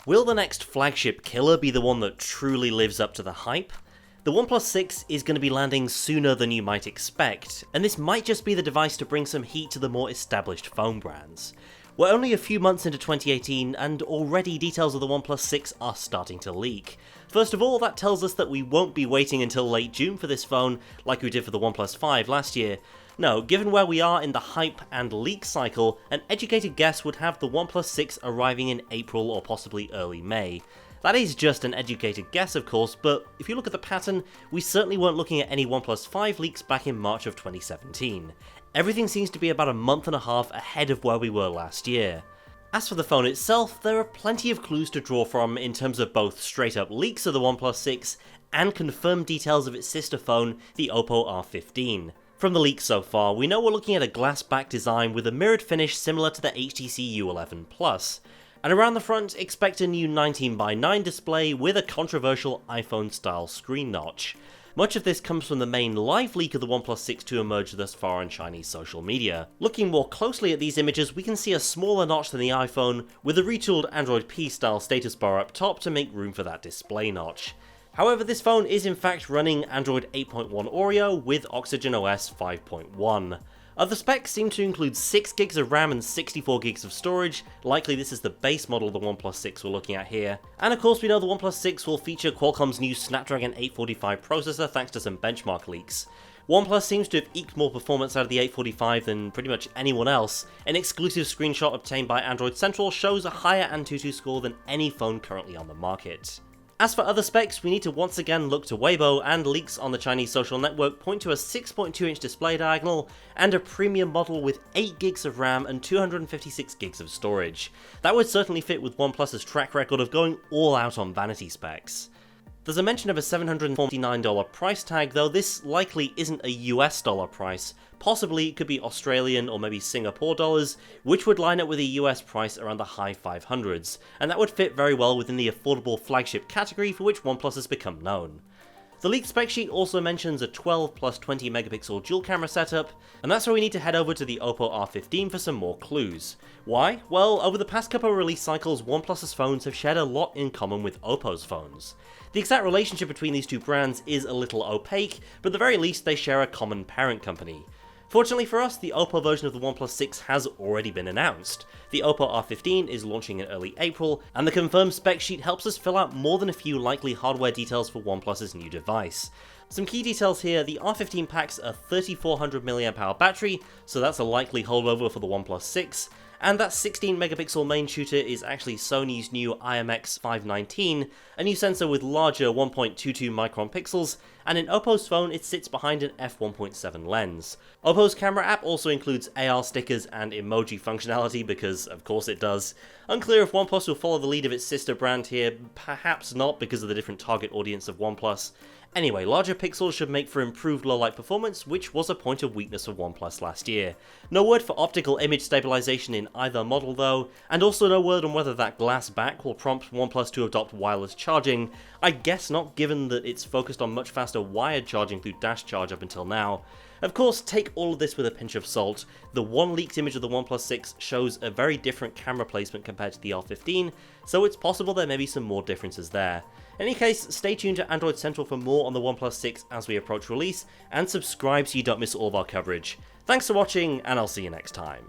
Will the next flagship killer be the one that truly lives up to the hype? The OnePlus 6 is going to be landing sooner than you might expect, and this might just be the device to bring some heat to the more established phone brands. We're only a few months into 2018 and already details of the OnePlus 6 are starting to leak. First of all, that tells us that we won't be waiting until late June for this phone like we did for the OnePlus 5 last year. No, given where we are in the hype and leak cycle, an educated guess would have the OnePlus 6 arriving in April or possibly early May. That is just an educated guess of course, but if you look at the pattern, we certainly weren't looking at any OnePlus 5 leaks back in March of 2017. Everything seems to be about a month and a half ahead of where we were last year. As for the phone itself, there are plenty of clues to draw from in terms of both straight up leaks of the OnePlus 6 and confirmed details of its sister phone, the Oppo R15. From the leaks so far, we know we're looking at a glass back design with a mirrored finish similar to the HTC U11 Plus. And around the front, expect a new 19:9 display with a controversial iPhone-style screen notch. Much of this comes from the main live leak of the OnePlus 6 to emerge thus far on Chinese social media. Looking more closely at these images, we can see a smaller notch than the iPhone, with a retooled Android P-style status bar up top to make room for that display notch. However, this phone is in fact running Android 8.1 Oreo with Oxygen OS 5.1. Other specs seem to include 6GB of RAM and 64GB of storage, likely this is the base model of the OnePlus 6 we're looking at here. And of course we know the OnePlus 6 will feature Qualcomm's new Snapdragon 845 processor thanks to some benchmark leaks. OnePlus seems to have eked more performance out of the 845 than pretty much anyone else. An exclusive screenshot obtained by Android Central shows a higher Antutu score than any phone currently on the market. As for other specs, we need to once again look to Weibo, and leaks on the Chinese social network point to a 6.2-inch display diagonal and a premium model with 8GB of RAM and 256GB of storage. That would certainly fit with OnePlus's track record of going all out on vanity specs. There's a mention of a $749 price tag, though this likely isn't a US dollar price. Possibly it could be Australian or maybe Singapore dollars, which would line up with a US price around the high 500s, and that would fit very well within the affordable flagship category for which OnePlus has become known. The leaked spec sheet also mentions a 12 plus 20 megapixel dual camera setup, and that's where we need to head over to the Oppo R15 for some more clues. Why? Well, over the past couple of release cycles, OnePlus's phones have shared a lot in common with Oppo's phones. The exact relationship between these two brands is a little opaque, but at the very least they share a common parent company. Fortunately for us, the Oppo version of the OnePlus 6 has already been announced. The Oppo R15 is launching in early April, and the confirmed spec sheet helps us fill out more than a few likely hardware details for OnePlus's new device. Some key details here: the R15 packs a 3400 mAh battery, so that's a likely holdover for the OnePlus 6, and that 16 megapixel main shooter is actually Sony's new IMX519, a new sensor with larger 1.22 micron pixels, and in Oppo's phone it sits behind an f1.7 lens. Oppo's camera app also includes AR stickers and emoji functionality, because of course it does. Unclear if OnePlus will follow the lead of its sister brand here, perhaps not because of the different target audience of OnePlus. Anyway, larger pixels should make for improved low-light performance, which was a point of weakness of OnePlus last year. No word for optical image stabilization in either model though, and also no word on whether that glass back will prompt OnePlus to adopt wireless charging. I guess not, given that it's focused on much faster wired charging through dash charge up until now. Of course, take all of this with a pinch of salt. The one leaked image of the OnePlus 6 shows a very different camera placement compared to the R15, so it's possible there may be some more differences there. In any case, stay tuned to Android Central for more on the OnePlus 6 as we approach release, and subscribe so you don't miss all of our coverage. Thanks for watching, and I'll see you next time.